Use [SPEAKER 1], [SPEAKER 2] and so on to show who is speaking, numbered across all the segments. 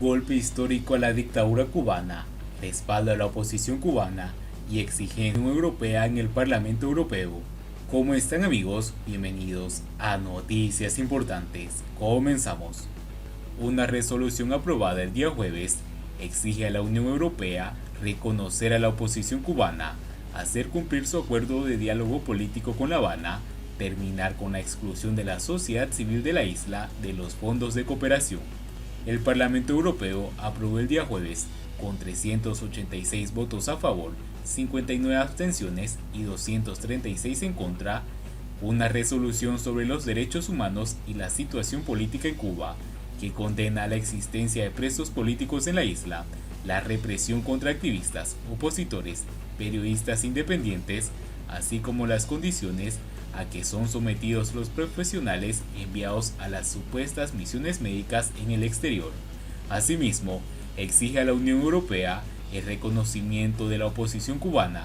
[SPEAKER 1] Golpe histórico a la dictadura cubana, respaldo a la oposición cubana y exigencia europea en el Parlamento Europeo. ¿Cómo están, amigos? Bienvenidos a Noticias Importantes. Comenzamos. Una resolución aprobada el día jueves exige a la Unión Europea reconocer a la oposición cubana, hacer cumplir su acuerdo de diálogo político con La Habana, terminar con la exclusión de la sociedad civil de la isla de los fondos de cooperación. El Parlamento Europeo aprobó el día jueves, con 386 votos a favor, 59 abstenciones y 236 en contra, una resolución sobre los derechos humanos y la situación política en Cuba, que condena la existencia de presos políticos en la isla, la represión contra activistas, opositores, periodistas independientes, así como las condiciones a que son sometidos los profesionales enviados a las supuestas misiones médicas en el exterior. Asimismo, exige a la Unión Europea el reconocimiento de la oposición cubana,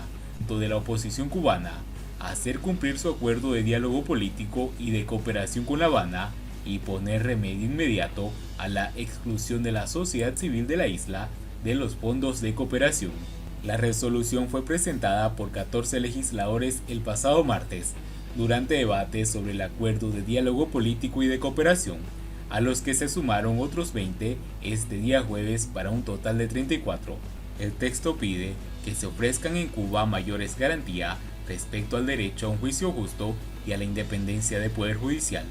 [SPEAKER 1] hacer cumplir su acuerdo de diálogo político y de cooperación con La Habana y poner remedio inmediato a la exclusión de la sociedad civil de la isla de los fondos de cooperación. La resolución fue presentada por 14 legisladores el pasado martes, durante debates sobre el acuerdo de diálogo político y de cooperación, a los que se sumaron otros 20 este día jueves para un total de 34. El texto pide que se ofrezcan en Cuba mayores garantías respecto al derecho a un juicio justo y a la independencia del Poder Judicial,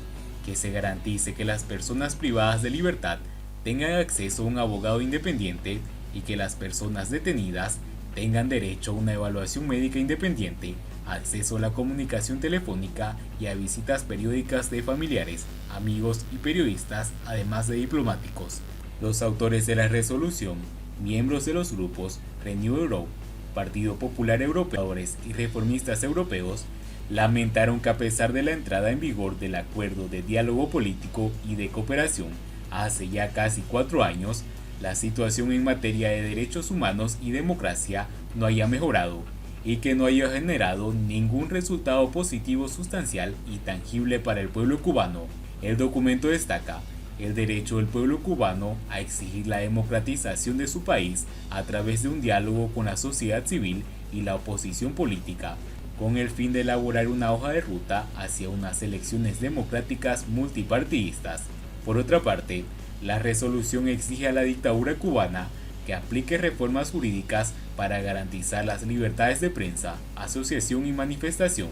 [SPEAKER 1] que se garantice que las personas privadas de libertad tengan acceso a un abogado independiente y que las personas detenidas tengan derecho a una evaluación médica independiente, acceso a la comunicación telefónica y a visitas periódicas de familiares, amigos y periodistas, además de diplomáticos. Los autores de la resolución, miembros de los grupos Renew Europe, Partido Popular Europeo y Reformistas Europeos, lamentaron que a pesar de la entrada en vigor del Acuerdo de Diálogo Político y de Cooperación hace ya casi 4 años, la situación en materia de derechos humanos y democracia no haya mejorado y que no haya generado ningún resultado positivo sustancial y tangible para el pueblo cubano. El documento destaca el derecho del pueblo cubano a exigir la democratización de su país a través de un diálogo con la sociedad civil y la oposición política, con el fin de elaborar una hoja de ruta hacia unas elecciones democráticas multipartidistas. Por otra parte, la resolución exige a la dictadura cubana que aplique reformas jurídicas para garantizar las libertades de prensa, asociación y manifestación,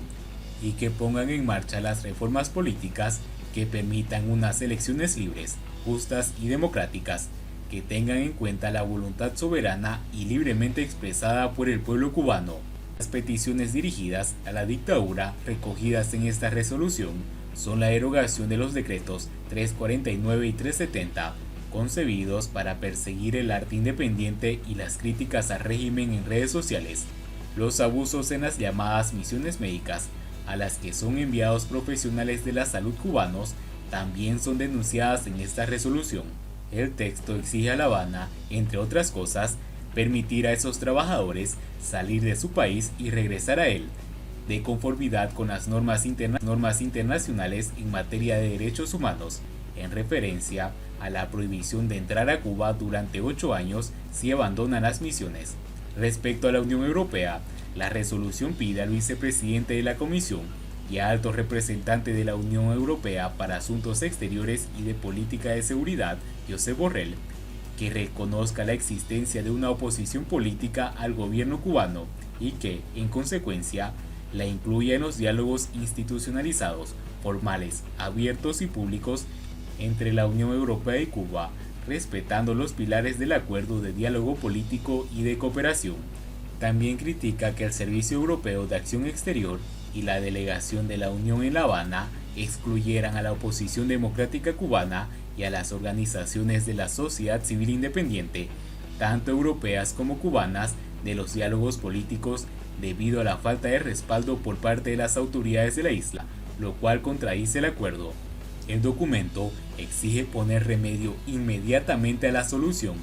[SPEAKER 1] y que pongan en marcha las reformas políticas que permitan unas elecciones libres, justas y democráticas, que tengan en cuenta la voluntad soberana y libremente expresada por el pueblo cubano. Las peticiones dirigidas a la dictadura recogidas en esta resolución son la derogación de los decretos 349 y 370, concebidos para perseguir el arte independiente y las críticas al régimen en redes sociales, los abusos en las llamadas misiones médicas, a las que son enviados profesionales de la salud cubanos, también son denunciadas en esta resolución. El texto exige a La Habana, entre otras cosas, permitir a esos trabajadores salir de su país y regresar a él, de conformidad con las normas internacionales en materia de derechos humanos, en referencia a la prohibición de entrar a Cuba durante 8 años si abandonan las misiones. Respecto a la Unión Europea, la resolución pide al vicepresidente de la Comisión y a alto representante de la Unión Europea para Asuntos Exteriores y de Política de Seguridad, Josep Borrell, que reconozca la existencia de una oposición política al gobierno cubano y que, en consecuencia, la incluya en los diálogos institucionalizados, formales, abiertos y públicos entre la Unión Europea y Cuba, respetando los pilares del Acuerdo de Diálogo Político y de Cooperación. También critica que el Servicio Europeo de Acción Exterior y la delegación de la Unión en La Habana excluyeran a la oposición democrática cubana y a las organizaciones de la sociedad civil independiente, tanto europeas como cubanas, de los diálogos políticos debido a la falta de respaldo por parte de las autoridades de la isla, lo cual contradice el acuerdo. El documento exige poner remedio inmediatamente a la solución,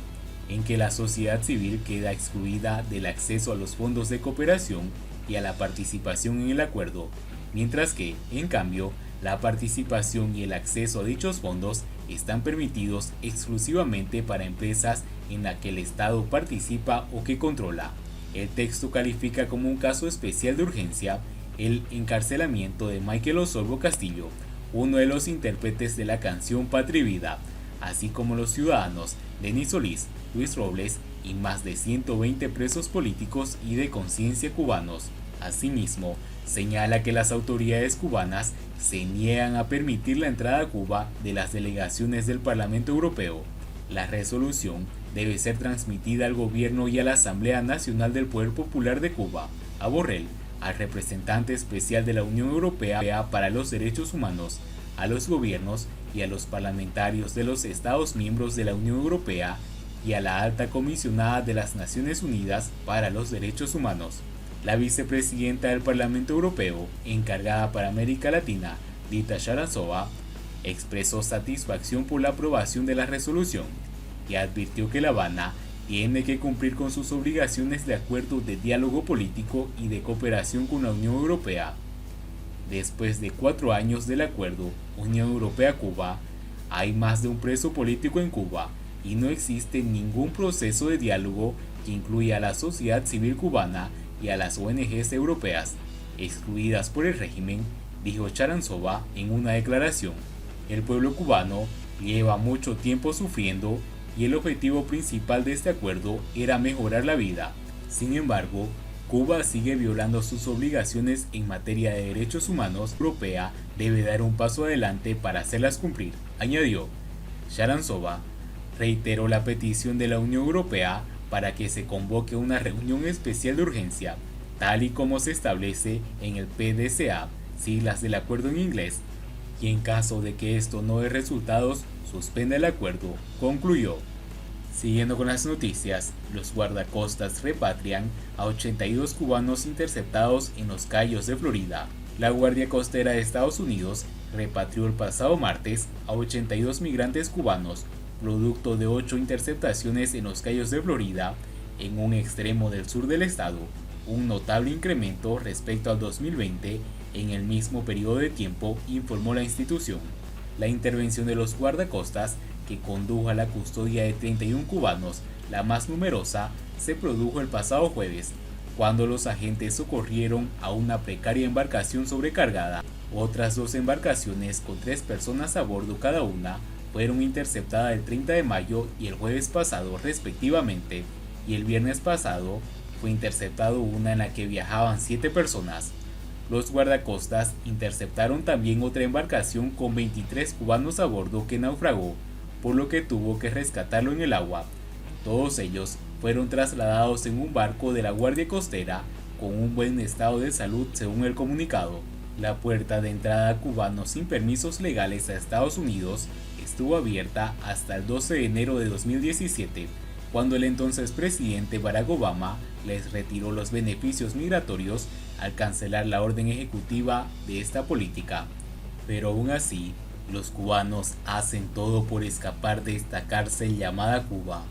[SPEAKER 1] en que la sociedad civil queda excluida del acceso a los fondos de cooperación y a la participación en el acuerdo, mientras que, en cambio, la participación y el acceso a dichos fondos están permitidos exclusivamente para empresas en las que el Estado participa o que controla. El texto califica como un caso especial de urgencia el encarcelamiento de Michael Osorbo Castillo, uno de los intérpretes de la canción Patria y Vida, así como los ciudadanos Denis Solís, Luis Robles y más de 120 presos políticos y de conciencia cubanos. Asimismo, señala que las autoridades cubanas se niegan a permitir la entrada a Cuba de las delegaciones del Parlamento Europeo. La resolución debe ser transmitida al gobierno y a la Asamblea Nacional del Poder Popular de Cuba, a Borrell, al representante especial de la Unión Europea para los Derechos Humanos, a los gobiernos y a los parlamentarios de los Estados miembros de la Unión Europea y a la alta comisionada de las Naciones Unidas para los Derechos Humanos. La vicepresidenta del Parlamento Europeo, encargada para América Latina, Dita Sharantsova, expresó satisfacción por la aprobación de la resolución y advirtió que La Habana tiene que cumplir con sus obligaciones de acuerdo de diálogo político y de cooperación con la Unión Europea. Después de 4 años del acuerdo Unión Europea-Cuba, hay más de un preso político en Cuba y no existe ningún proceso de diálogo que incluya a la sociedad civil cubana y a las ONGs europeas, excluidas por el régimen, dijo Sharantsova en una declaración. El pueblo cubano lleva mucho tiempo sufriendo y el objetivo principal de este acuerdo era mejorar la vida. Sin embargo, Cuba sigue violando sus obligaciones en materia de derechos humanos. La Unión Europea debe dar un paso adelante para hacerlas cumplir, añadió. Sharantsova reiteró la petición de la Unión Europea para que se convoque una reunión especial de urgencia, tal y como se establece en el PDCA, siglas del acuerdo en inglés, y en caso de que esto no dé resultados, suspenda el acuerdo, concluyó. Siguiendo con las noticias, los guardacostas repatrian a 82 cubanos interceptados en los Cayos de Florida. La Guardia Costera de Estados Unidos repatrió el pasado martes a 82 migrantes cubanos, producto de 8 interceptaciones en los Cayos de Florida, en un extremo del sur del estado, un notable incremento respecto al 2020 en el mismo periodo de tiempo, informó la institución. La intervención de los guardacostas, que condujo a la custodia de 31 cubanos, la más numerosa, se produjo el pasado jueves, cuando los agentes socorrieron a una precaria embarcación sobrecargada. Otras 2 embarcaciones con 3 personas a bordo cada una fueron interceptadas el 30 de mayo y el jueves pasado respectivamente, y el viernes pasado fue interceptado una en la que viajaban 7 personas. Los guardacostas interceptaron también otra embarcación con 23 cubanos a bordo que naufragó, por lo que tuvo que rescatarlo en el agua. Todos ellos fueron trasladados en un barco de la Guardia Costera con un buen estado de salud, según el comunicado. La puerta de entrada a cubanos sin permisos legales a Estados Unidos estuvo abierta hasta el 12 de enero de 2017, cuando el entonces presidente Barack Obama les retiró los beneficios migratorios al cancelar la orden ejecutiva de esta política. Pero aún así, los cubanos hacen todo por escapar de esta cárcel llamada Cuba.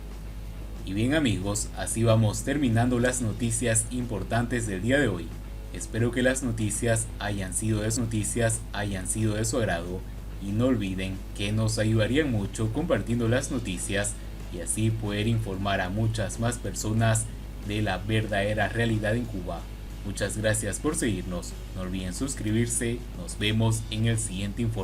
[SPEAKER 1] Y bien amigos, así vamos terminando las noticias importantes del día de hoy. Espero que las noticias hayan sido de su agrado y no olviden que nos ayudarían mucho compartiendo las noticias y así poder informar a muchas más personas de la verdadera realidad en Cuba. Muchas gracias por seguirnos, no olviden suscribirse, nos vemos en el siguiente informe.